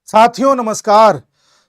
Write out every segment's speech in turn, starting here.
साथियों नमस्कार।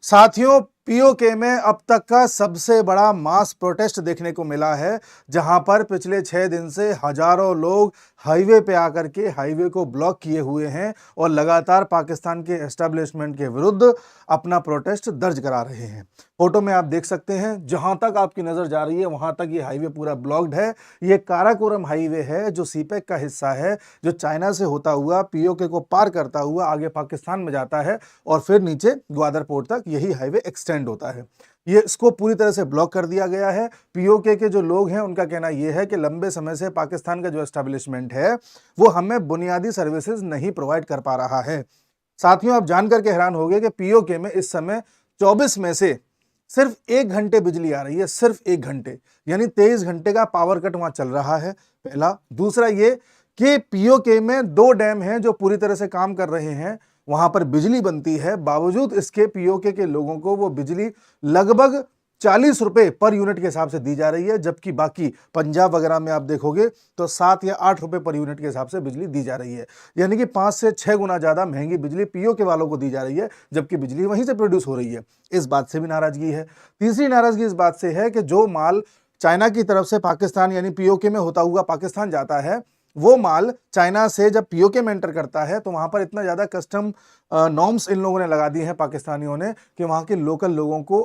साथियों, पीओके में अब तक का सबसे बड़ा मास प्रोटेस्ट देखने को मिला है, जहां पर पिछले 6 दिन से हजारों लोग हाईवे पे आकर के हाईवे को ब्लॉक किए हुए हैं और लगातार पाकिस्तान के एस्टेब्लिशमेंट के विरुद्ध अपना प्रोटेस्ट दर्ज करा रहे हैं। फोटो में आप देख सकते हैं, जहां तक आपकी नजर जा रही है वहां तक ये हाईवे पूरा ब्लॉक्ड है। ये काराकोरम हाईवे है जो सीपेक का हिस्सा है, जो चाइना से होता हुआ पीओके को पार करता हुआ आगे पाकिस्तान में जाता है और फिर नीचे ग्वादर पोर्ट तक यही हाईवे एक्सटेंड होता है। ये इसको पूरी तरह से ब्लॉक कर दिया गया है। पीओके के जो लोग हैं उनका कहना यह है कि लंबे समय से पाकिस्तान का जो एस्टेब्लिशमेंट है वो हमें बुनियादी सर्विसेज नहीं प्रोवाइड कर पा रहा है। साथियों, आप जानकर के हैरान होंगे कि पीओके में इस समय 24 में से सिर्फ 1 घंटे बिजली आ रही है, सिर्फ 1 घंटे, यानी 23 घंटे का पावर कट वहां चल रहा है। पहला। दूसरा ये कि पीओके में 2 डैम हैं जो पूरी तरह से काम कर रहे हैं, वहां पर बिजली बनती है, बावजूद इसके पीओके के लोगों को वो बिजली लगभग 40 रुपए पर यूनिट के हिसाब से दी जा रही है, जबकि बाकी पंजाब वगैरह में आप देखोगे तो 7 या 8 रुपए पर यूनिट के हिसाब से बिजली दी जा रही है। यानी कि 5 से 6 गुना ज्यादा महंगी बिजली पीओके वालों को दी जा रही है, जबकि बिजली वहीं से प्रोड्यूस हो रही है। इस बात से भी नाराजगी है। तीसरी नाराजगी इस बात से है कि जो माल चाइना की तरफ से पाकिस्तान यानी पीओके में होता हुआ पाकिस्तान जाता है, वो माल चाइना से जब पीओके में एंटर करता है तो वहां पर इतना ज्यादा कस्टम नॉर्म्स इन लोगों ने लगा दी हैं पाकिस्तानियों ने कि वहां के लोकल लोगों को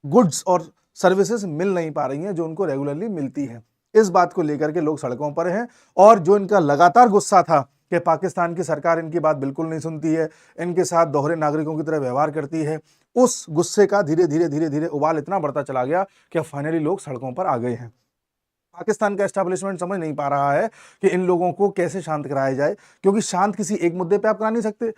गुड्स और सर्विसेज मिल नहीं पा रही हैं जो उनको रेगुलरली मिलती हैं। इस बात को लेकर के लोग सड़कों पर हैं और जो इनका लगातार गुस्सा था कि पाकिस्तान की सरकार इनकी बात बिल्कुल नहीं सुनती है, इनके साथ दोहरे नागरिकों की तरह व्यवहार करती है, उस गुस्से का धीरे धीरे उबाल इतना बढ़ता चला गया कि अब फाइनली लोग सड़कों पर आ गए हैं। पाकिस्तान का एस्टेब्लिशमेंट समझ नहीं पा रहा है कि इन लोगों को कैसे शांत कराया जाए, क्योंकि शांत किसी एक मुद्दे पे आप करा नहीं सकते।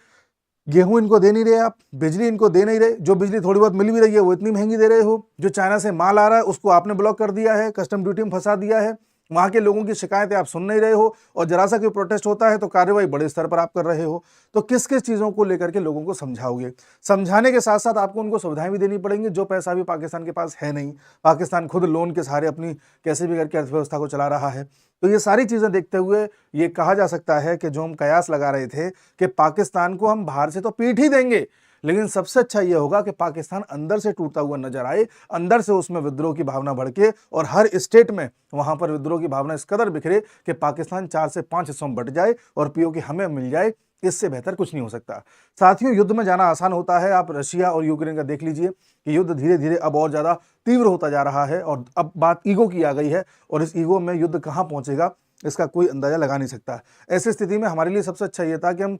गेहूं इनको दे नहीं रहे, आप बिजली इनको दे नहीं रहे, जो बिजली थोड़ी बहुत मिल भी रही है वो इतनी महंगी दे रहे हो, जो चाइना से माल आ रहा है उसको आपने ब्लॉक कर दिया है, कस्टम ड्यूटी में फंसा दिया है, वहां के लोगों की शिकायतें आप सुन नहीं रहे हो, और जरा सा कोई प्रोटेस्ट होता है तो कार्रवाई बड़े स्तर पर आप कर रहे हो। तो किस किस चीजों को लेकर के लोगों को समझाओगे? समझाने के साथ साथ आपको उनको सुविधाएं भी देनी पड़ेंगी, जो पैसा भी पाकिस्तान के पास है नहीं। पाकिस्तान खुद लोन के सहारे अपनी कैसे भी करके अर्थव्यवस्था को चला रहा है। तो ये सारी चीजें देखते हुए ये कहा जा सकता है कि जो हम कयास लगा रहे थे कि पाकिस्तान को हम बाहर से तो पीट ही देंगे, लेकिन सबसे अच्छा यह होगा कि पाकिस्तान अंदर से टूटता हुआ नजर आए, अंदर से उसमें विद्रोह की भावना भड़के और हर स्टेट में वहां पर विद्रोह की भावना इस कदर बिखरे कि पाकिस्तान 4 से 5 हिस्सों में बट जाए और पीओके हमें मिल जाए। इससे बेहतर कुछ नहीं हो सकता। साथियों, युद्ध में जाना आसान होता है। आप रशिया और यूक्रेन का देख लीजिए कि युद्ध धीरे धीरे अब और ज्यादा तीव्र होता जा रहा है और अब बात ईगो की आ गई है, और इस ईगो में युद्ध कहां पहुंचेगा इसका कोई अंदाजा लगा नहीं सकता। ऐसी स्थिति में हमारे लिए सबसे अच्छा यह था कि हम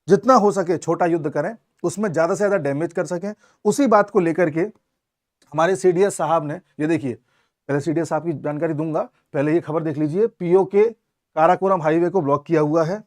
जितना हो सके छोटा युद्ध करें, उसमें ज्यादा से ज्यादा डैमेज कर सकें। उसी बात को लेकर के हमारे सीडीएस साहब ने, ये देखिए, पहले सीडीएस साहब की जानकारी दूंगा, पहले ये खबर देख लीजिए। पीओके काराकोरम हाईवे को ब्लॉक किया हुआ है।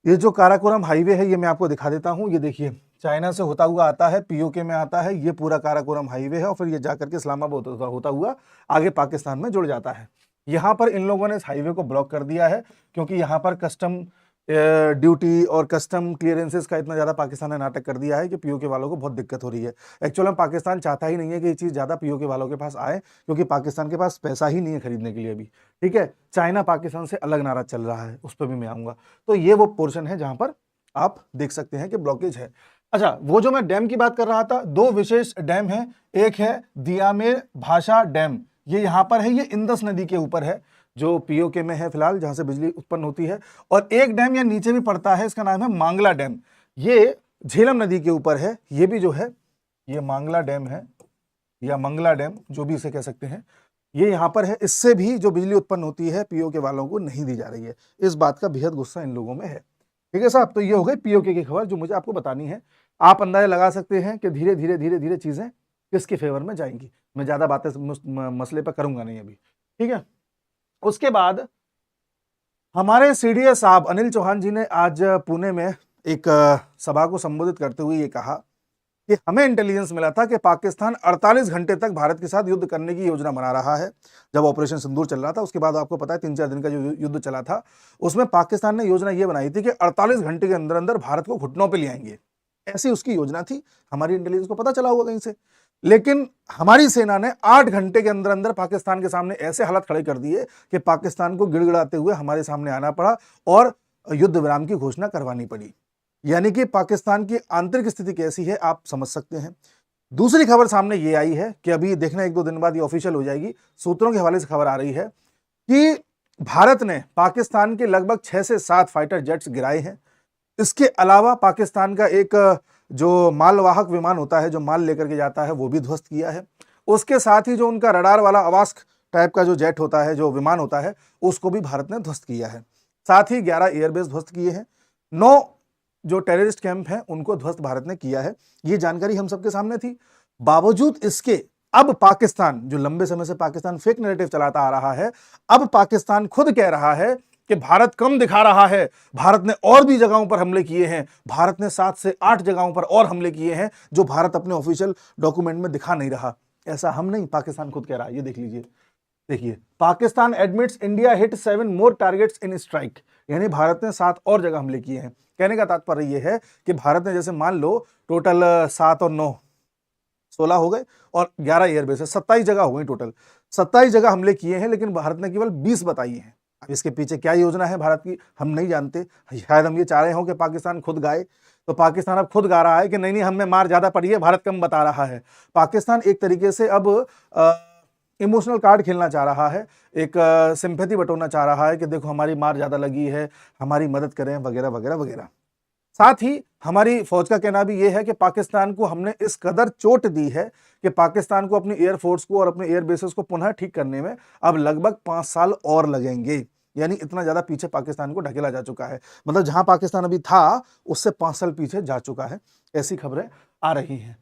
ये जो काराकोरम हाईवे है ये मैं आपको दिखा देता हूं। ये देखिए, चाइना से होता हुआ आता है, पीओके में आता है, ये पूरा काराकोरम हाईवे है और फिर ये जाकर के इस्लामाबाद होता हुआ आगे पाकिस्तान में जुड़ जाता है। यहां पर इन लोगों ने इस हाईवे को ब्लॉक कर दिया है क्योंकि यहां पर कस्टम ड्यूटी और कस्टम क्लियरेंसेस का इतना ज्यादा पाकिस्तान ने नाटक कर दिया है कि पीओके वालों को बहुत दिक्कत हो रही है। एक्चुअल में पाकिस्तान चाहता ही नहीं है कि ये चीज ज्यादा पीओके वालों के पास आए, क्योंकि पाकिस्तान के पास पैसा ही नहीं है खरीदने के लिए अभी। ठीक है, चाइना पाकिस्तान से अलग नारा चल रहा है, उस पर भी मैं आऊंगा। तो ये वो पोर्शन है जहां पर आप देख सकते हैं कि ब्लॉकेज है। अच्छा, वो जो मैं डैम की बात कर रहा था, 2 विशेष डैम है। एक है दियामेर भाषा डैम, ये यहां पर है, ये इंदस नदी के ऊपर है जो पीओके में है फिलहाल, जहां से बिजली उत्पन्न होती है। और एक डैम या नीचे भी पड़ता है, इसका नाम है मांगला डैम, ये झेलम नदी के ऊपर है। ये भी जो है ये मांगला डैम है या मंगला डैम, जो भी इसे कह सकते हैं, ये यहां पर है। इससे भी जो बिजली उत्पन्न होती है पीओके वालों को नहीं दी जा रही है। इस बात का बेहद गुस्सा इन लोगों में है। ठीक है साहब, तो ये हो गई पीओके की खबर जो मुझे आपको बतानी है। आप अंदाजा लगा सकते हैं कि धीरे धीरे चीजें किसके फेवर में जाएंगी। मैं ज्यादा बातें मसले पर करूंगा नहीं अभी। ठीक है, उसके बाद हमारे सीडीएस साहब अनिल चौहान जी ने आज पुणे में एक सभा को संबोधित करते हुए ये कहा कि हमें इंटेलिजेंस मिला था कि पाकिस्तान 48 घंटे तक भारत के साथ युद्ध करने की योजना बना रहा है। जब ऑपरेशन सिंदूर चल रहा था उसके बाद आपको पता है 3-4 दिन का जो युद्ध चला था, उसमें पाकिस्तान ने योजना ये बनाई थी कि 48 घंटे के अंदर अंदर भारत को घुटनों पर ले आएंगे। ऐसी उसकी योजना थी। हमारी इंटेलिजेंस को पता चला होगा कहीं से, लेकिन हमारी सेना ने 8 घंटे के अंदर अंदर पाकिस्तान के सामने ऐसे हालात खड़े कर दिए कि पाकिस्तान को गिड़गिड़ाते हुए हमारे सामने आना पड़ा और युद्ध विराम की घोषणा करवानी पड़ी। यानी कि पाकिस्तान की आंतरिक स्थिति कैसी है आप समझ सकते हैं। दूसरी खबर सामने ये आई है कि अभी देखना 1-2 दिन बाद ये ऑफिशियल हो जाएगी, सूत्रों के हवाले से खबर आ रही है कि भारत ने पाकिस्तान के लगभग 6 से 7 फाइटर जेट्स गिराए हैं। इसके अलावा पाकिस्तान का एक जो मालवाहक विमान होता है, जो माल लेकर के जाता है, वो भी ध्वस्त किया है। उसके साथ ही जो उनका रडार वाला अवास्क टाइप का जो जेट होता है, जो विमान होता है, उसको भी भारत ने ध्वस्त किया है। साथ ही 11 एयरबेस ध्वस्त किए हैं। 9 जो टेररिस्ट कैंप हैं उनको ध्वस्त भारत ने किया है। ये जानकारी हम सबके सामने थी। बावजूद इसके अब पाकिस्तान, जो लंबे समय से पाकिस्तान फेक नैरेटिव चलाता आ रहा है, अब पाकिस्तान खुद कह रहा है कि भारत कम दिखा रहा है, भारत ने और भी जगहों पर हमले किए हैं, भारत ने 7 से 8 जगहों पर और हमले किए हैं जो भारत अपने ऑफिशियल डॉक्यूमेंट में दिखा नहीं रहा। ऐसा हम नहीं, पाकिस्तान खुद कह रहा है। ये देख लीजिए, देखिए, Pakistan admits India hit 7 more targets in strike, यानी भारत ने 7 और जगह हमले किए हैं। कहने का तात्पर्य यह है कि भारत ने जैसे मान लो टोटल 7 और 9 16 हो गए और 11 एयरबेस है, 27 जगह हो गई टोटल। 27 जगह हमले किए हैं, लेकिन भारत ने केवल 20 बताई हैं। अब इसके पीछे क्या योजना है भारत की, हम नहीं जानते। शायद हम ये चाह रहे हो कि पाकिस्तान खुद गाए, तो पाकिस्तान अब खुद गा रहा है कि नहीं नहीं, हमें मार ज्यादा पड़ी है, भारत कम बता रहा है। पाकिस्तान एक तरीके से अब इमोशनल कार्ड खेलना चाह रहा है, एक सिंपैथी बटोरना चाह रहा है कि देखो हमारी मार ज्यादा लगी है, हमारी मदद करें, वगैरह वगैरह वगैरह। साथ ही हमारी फौज का कहना भी यह है कि पाकिस्तान को हमने इस कदर चोट दी है कि पाकिस्तान को अपनी एयरफोर्स को और अपने एयर बेसेस को पुनः ठीक करने में अब लगभग 5 साल और लगेंगे। यानी इतना ज्यादा पीछे पाकिस्तान को ढकेला जा चुका है, मतलब जहां पाकिस्तान अभी था उससे 5 साल पीछे जा चुका है। ऐसी खबरें आ रही हैं।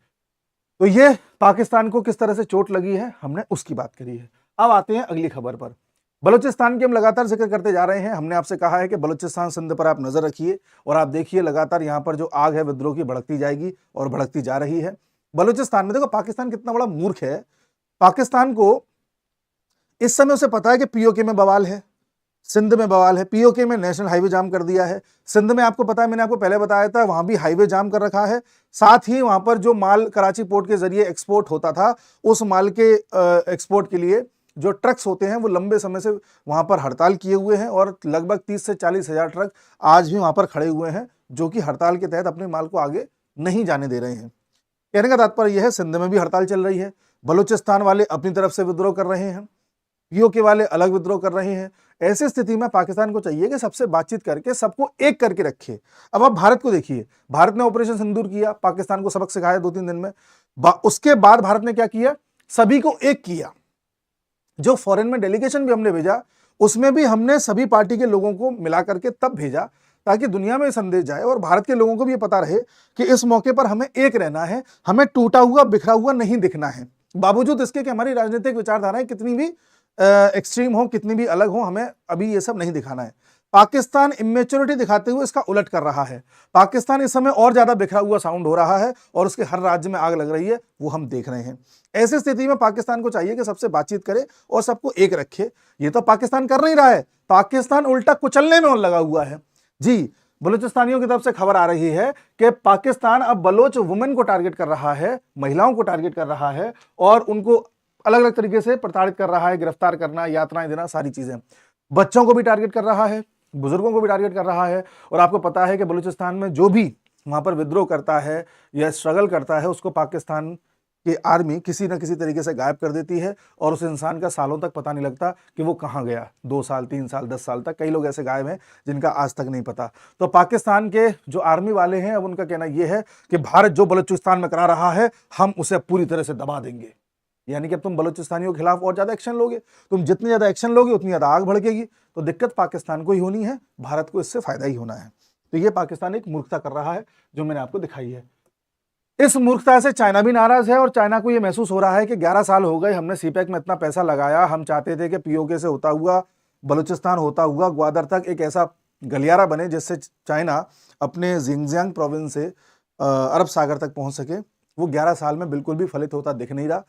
तो ये पाकिस्तान को किस तरह से चोट लगी है, हमने उसकी बात करी है। अब आते हैं अगली खबर पर। बलूचिस्तान की हम लगातार जिक्र करते जा रहे हैं। हमने आपसे कहा है कि बलूचिस्तान सिंध पर आप नजर रखिए और आप देखिए लगातार यहां पर जो आग है विद्रोह की भड़कती जाएगी और भड़कती जा रही है। बलूचिस्तान में देखो पाकिस्तान कितना बड़ा मूर्ख है। पाकिस्तान को इस समय उसे पता है कि पीओके में बवाल है, सिंध में बवाल है, पीओके में नेशनल हाईवे जाम कर दिया है, सिंध में आपको पता है, मैंने आपको पहले बताया था, वहां भी हाईवे जाम कर रखा है। साथ ही वहां पर जो माल कराची पोर्ट के जरिए एक्सपोर्ट होता था, उस माल के एक्सपोर्ट के लिए जो ट्रक्स होते हैं वो लंबे समय से वहां पर हड़ताल किए हुए हैं और लगभग 30 से 40 हजार ट्रक आज भी वहां पर खड़े हुए हैं, जो कि हड़ताल के तहत अपने माल को आगे नहीं जाने दे रहे हैं। कहने का तात्पर्य यह है, सिंध में भी हड़ताल चल रही है, बलूचिस्तान वाले अपनी तरफ से विद्रोह कर रहे हैं, पीओके वाले अलग विद्रोह कर रहे हैं। ऐसी स्थिति में पाकिस्तान को चाहिए कि सबसे बातचीत करके सबको एक करके रखे। अब आप भारत को देखिए, भारत ने ऑपरेशन सिंदूर किया, पाकिस्तान को सबक सिखाया 2-3 दिन में। उसके बाद भारत ने क्या किया, सभी को एक किया। जो फॉरेन में डेलीगेशन भी हमने भेजा, उसमें भी हमने सभी पार्टी के लोगों को मिला करके तब भेजा ताकि दुनिया में संदेश जाए और भारत के लोगों को भी ये पता रहे कि इस मौके पर हमें एक रहना है, हमें टूटा हुआ बिखरा हुआ नहीं दिखना है। बावजूद इसके कि हमारी राजनीतिक विचारधाराएं कितनी भी एक्सट्रीम हो, कितनी भी अलग हो, हमें अभी ये सब नहीं दिखाना है। पाकिस्तान इमेच्योरिटी दिखाते हुए इसका उलट कर रहा है। पाकिस्तान इस समय और ज्यादा बिखरा हुआ साउंड हो रहा है और उसके हर राज्य में आग लग रही है, वो हम देख रहे हैं। ऐसी स्थिति में पाकिस्तान को चाहिए कि सबसे बातचीत करे और सबको एक रखे। ये तो पाकिस्तान कर नहीं रहा है, पाकिस्तान उल्टा कुचलने में लगा हुआ है। जी, बलूचिस्तानियों की तरफ से खबर आ रही है कि पाकिस्तान अब बलोच वुमेन को टारगेट कर रहा है, महिलाओं को टारगेट कर रहा है और उनको अलग अलग तरीके से प्रताड़ित कर रहा है, गिरफ्तार करना, यातनाएं देना, सारी चीजें। बच्चों को भी टारगेट कर रहा है, बुजुर्गों को भी टारगेट कर रहा है। और आपको पता है कि बलूचिस्तान में जो भी वहां पर विद्रोह करता है या स्ट्रगल करता है, उसको पाकिस्तान की आर्मी किसी न किसी तरीके से गायब कर देती है और उस इंसान का सालों तक पता नहीं लगता कि वो कहाँ गया। 2 साल, 3 साल, 10 साल तक कई लोग ऐसे गायब हैं जिनका आज तक नहीं पता। तो पाकिस्तान के जो आर्मी वाले हैं, अब उनका कहना यह है कि भारत जो बलूचिस्तान में करा रहा है, हम उसे पूरी तरह से दबा देंगे। यानी कि अब तुम बलूचिस्तानियों के खिलाफ और ज्यादा एक्शन लोगे, तुम जितनी ज्यादा एक्शन लोगे उतनी ज्यादा आग भड़केगी। तो दिक्कत पाकिस्तान को ही होनी है, भारत को इससे फायदा ही होना है। तो ये पाकिस्तान एक मूर्खता कर रहा है जो मैंने आपको दिखाई है। इस मूर्खता से चाइना भी नाराज है और चाइना को यह महसूस हो रहा है कि 11 साल हो गए, हमने सीपैक में इतना पैसा लगाया, हम चाहते थे कि पीओके से होता हुआ बलूचिस्तान होता हुआ ग्वादर तक एक ऐसा गलियारा बने जिससे चाइना अपने जिंगजियांग प्रोविंस से अरब सागर तक पहुंच सके। वो 11 साल में बिल्कुल भी फलित होता दिख नहीं रहा।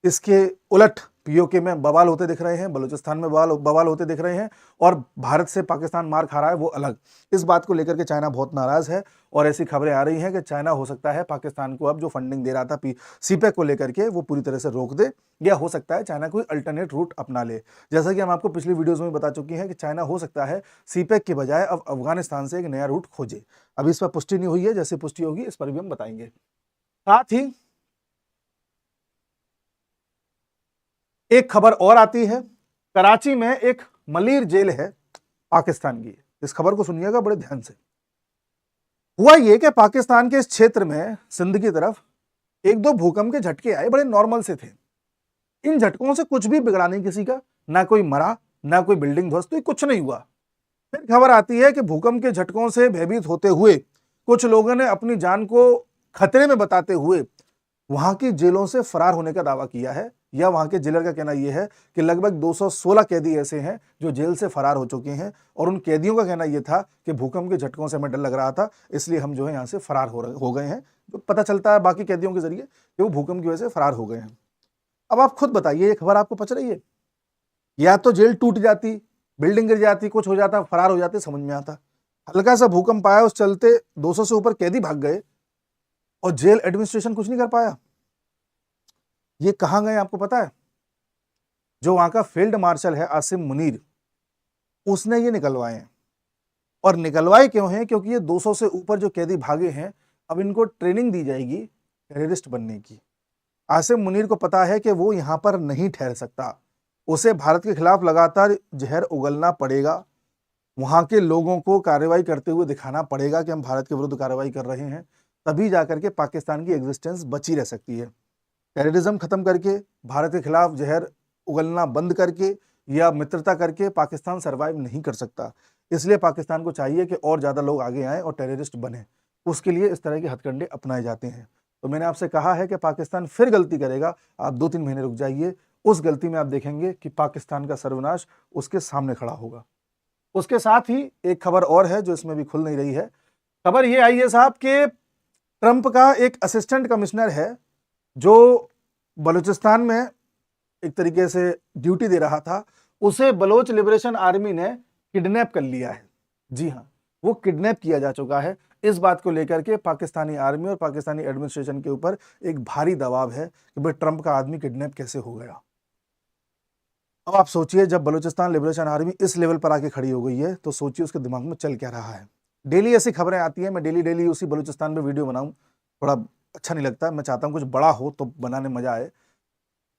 इसके उलट पीओके में बवाल होते दिख रहे हैं, बलूचिस्तान में बवाल होते दिख रहे हैं, और भारत से पाकिस्तान मार खा रहा है वो अलग। इस बात को लेकर के चाइना बहुत नाराज है और ऐसी खबरें आ रही हैं कि चाइना हो सकता है पाकिस्तान को अब जो फंडिंग दे रहा था सीपेक को लेकर के वो पूरी तरह से रोक दे, या हो सकता है चाइना कोई अल्टरनेट रूट अपना ले। जैसा कि हम आपको पिछली वीडियोस में बता चुके हैं कि चाइना हो सकता है सीपेक के बजाय अब अफगानिस्तान से एक नया रूट खोजे। अभी इस पर पुष्टि नहीं हुई है, जैसे पुष्टि होगी इस पर भी हम बताएंगे। साथ ही एक खबर और आती है, कराची में एक मलीर जेल है पाकिस्तान की। इस खबर को सुनिएगा बड़े ध्यान से। हुआ यह कि पाकिस्तान के इस क्षेत्र में सिंध की तरफ एक दो भूकंप के झटके आए, बड़े नॉर्मल से थे। इन झटकों से कुछ भी बिगड़ा नहीं किसी का, ना कोई मरा ना कोई बिल्डिंग ध्वस्त हुई, कुछ नहीं हुआ। फिर खबर आती है कि भूकंप के झटकों से भयभीत होते हुए कुछ लोगों ने अपनी जान को खतरे में बताते हुए वहां की जेलों से फरार होने का दावा किया है, या वहां के जेलर का कहना यह है कि लगभग 216 कैदी ऐसे हैं जो जेल से फरार हो चुके हैं, और उन कैदियों का कहना यह था कि भूकंप के झटकों से हमें डर लग रहा था, इसलिए हम जो है यहां से फरार हो गए हैं। तो पता चलता है बाकी कैदियों के जरिए कि वो भूकंप की वजह से फरार हो गए हैं। अब आप खुद बताइए, ये खबर आपको पच रही है? या तो जेल टूट जाती, बिल्डिंग गिर जाती, कुछ हो जाता, फरार हो जाते, समझ में आता। हल्का सा भूकंप आया, उस चलते 200 से ऊपर कैदी भाग गए और जेल एडमिनिस्ट्रेशन कुछ नहीं कर पाया। ये कहां गए आपको पता है? जो वहां का फील्ड मार्शल है आसिम मुनीर, उसने ये निकलवाए हैं। और निकलवाए क्यों हैं? क्योंकि ये 200 से ऊपर जो कैदी भागे हैं, अब इनको ट्रेनिंग दी जाएगी टेररिस्ट बनने की। आसिम मुनीर को पता है कि वो यहां पर नहीं ठहर सकता, उसे भारत के खिलाफ लगातार जहर उगलना पड़ेगा। वहां के लोगों को कार्रवाई करते हुए दिखाना पड़ेगा कि हम भारत के विरुद्ध कार्रवाई कर रहे हैं, तभी जाकर के पाकिस्तान की एग्जिस्टेंस बची रह सकती है। टेररिज्म खत्म करके, भारत के खिलाफ जहर उगलना बंद करके या मित्रता करके पाकिस्तान सरवाइव नहीं कर सकता। इसलिए पाकिस्तान को चाहिए कि और ज़्यादा लोग आगे आएँ और टेररिस्ट बने। उसके लिए इस तरह के हथकंडे अपनाए जाते हैं। तो मैंने आपसे कहा है कि पाकिस्तान फिर गलती करेगा, आप 2-3 महीने रुक जाइए। उस गलती में आप देखेंगे कि पाकिस्तान का सर्वनाश उसके सामने खड़ा होगा। उसके साथ ही एक खबर और है जो इसमें भी खुल नहीं रही है। खबर ये आई है साहब कि ट्रंप का एक असिस्टेंट कमिश्नर है जो बलूचिस्तान में एक तरीके से ड्यूटी दे रहा था, उसे बलोच लिबरेशन आर्मी ने किडनैप कर लिया है। जी हां, वो किडनैप किया जा चुका है। इस बात को लेकर के पाकिस्तानी आर्मी और पाकिस्तानी एडमिनिस्ट्रेशन के ऊपर एक भारी दबाव है कि भाई ट्रंप का आदमी किडनैप कैसे हो गया। अब आप सोचिए, जब बलूचिस्तान लिबरेशन आर्मी इस लेवल पर आके खड़ी हो गई है तो सोचिए उसके दिमाग में चल क्या रहा है। डेली ऐसी खबरें आती हैं, मैं डेली उसी बलूचिस्तान पे वीडियो बनाऊं, थोड़ा अच्छा नहीं लगता। मैं चाहता हूं कुछ बड़ा हो तो बनाने में मजा आए।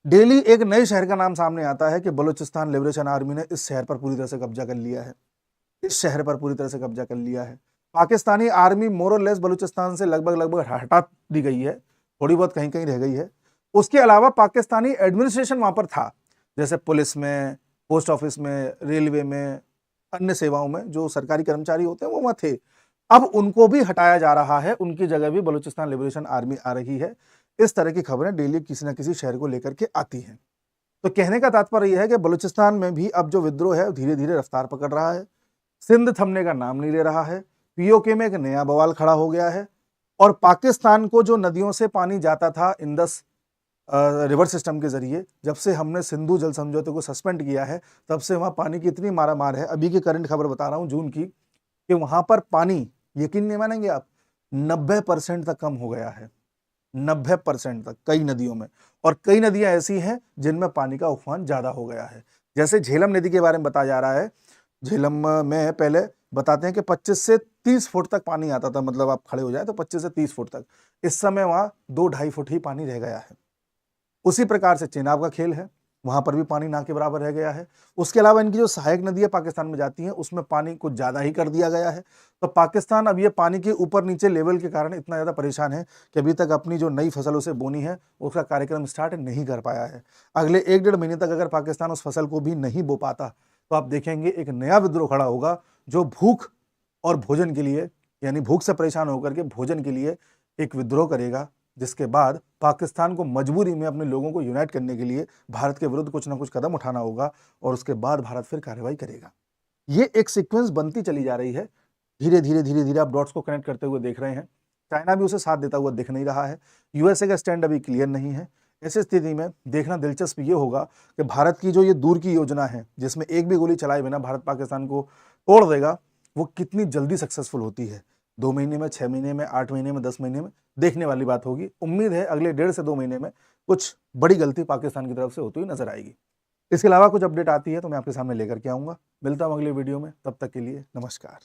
डेली एक नए शहर का नाम सामने आता है कि बलूचिस्तान लिबरेशन आर्मी ने इस शहर पर पूरी तरह से कब्जा कर लिया है, इस शहर पर पूरी तरह से कब्जा कर लिया है। पाकिस्तानी आर्मी मोर और लेस बलूचिस्तान से लगभग हटा दी गई है, थोड़ी बहुत कहीं कहीं रह गई है। उसके अलावा पाकिस्तानी एडमिनिस्ट्रेशन वहां पर था, जैसे पुलिस में, पोस्ट ऑफिस में, रेलवे में, अन्य सेवाओं में जो सरकारी कर्मचारी होते हैं वो वहां थे। अब उनको भी हटाया जा रहा है, उनकी जगह भी बलूचिस्तान लिबरेशन आर्मी आ रही है। इस तरह की खबरें डेली किसी न किसी शहर को लेकर के आती हैं। तो कहने का तात्पर्य यह है कि बलूचिस्तान में भी अब जो विद्रोह है धीरे धीरे रफ्तार पकड़ रहा है। सिंध थमने का नाम नहीं ले रहा है। पीओके में एक नया बवाल खड़ा हो गया है, और पाकिस्तान को जो नदियों से पानी जाता था इंडस रिवर सिस्टम के जरिए, जब से हमने सिंधु जल समझौते को सस्पेंड किया है तब से वहां पानी की इतनी मारामार है। अभी की करंट खबर बता रहा हूं जून की, कि वहां पर पानी, यकीन नहीं मानेंगे आप, 90% तक कम हो गया है। 90% तक कई नदियों में, और कई नदियां ऐसी हैं जिनमें पानी का उफान ज्यादा हो गया है। जैसे झेलम नदी के बारे में बताया जा रहा है। झेलम में पहले बताते हैं कि 25 से 30 फुट तक पानी आता था, मतलब आप खड़े हो जाए तो 25 से 30 फुट तक। इस समय वहां 2-2.5 फुट ही पानी रह गया है। उसी प्रकार से चेनाब का खेल है, वहां पर भी पानी ना के बराबर रह गया है। उसके अलावा इनकी जो सहायक नदियां पाकिस्तान में जाती हैं उसमें पानी कुछ ज्यादा ही कर दिया गया है। तो पाकिस्तान अब ये पानी के ऊपर नीचे लेवल के कारण इतना ज्यादा परेशान है कि अभी तक अपनी जो नई फसल उसे बोनी है उसका कार्यक्रम स्टार्ट नहीं कर पाया है। अगले 1-1.5 महीने तक अगर पाकिस्तान उस फसल को भी नहीं बो पाता तो आप देखेंगे एक नया विद्रोह खड़ा होगा, जो भूख और भोजन के लिए, यानी भूख से परेशान होकर के भोजन के लिए एक विद्रोह करेगा, जिसके बाद पाकिस्तान को मजबूरी में अपने लोगों को यूनाइट करने के लिए भारत के विरुद्ध कुछ ना कुछ कदम उठाना होगा, और उसके बाद भारत फिर कार्रवाई करेगा। ये एक सीक्वेंस बनती चली जा रही है। धीरे धीरे आप डॉट्स को कनेक्ट करते हुए देख रहे हैं। चाइना भी उसे साथ देता हुआ दिख नहीं रहा है। यूएसए का स्टैंड अभी क्लियर नहीं है। ऐसी स्थिति में देखना दिलचस्प ये होगा कि भारत की जो ये दूर की योजना है, जिसमें एक भी गोली चलाए बिना भारत पाकिस्तान को तोड़ देगा, वो कितनी जल्दी सक्सेसफुल होती है। 2 महीने में, 6 महीने में, 8 महीने में, 10 महीने में, देखने वाली बात होगी। उम्मीद है अगले 1.5 से 2 महीने में कुछ बड़ी गलती पाकिस्तान की तरफ से होती हुई नजर आएगी। इसके अलावा कुछ अपडेट आती है तो मैं आपके सामने लेकर के आऊंगा। मिलता हूं अगले वीडियो में, तब तक के लिए नमस्कार।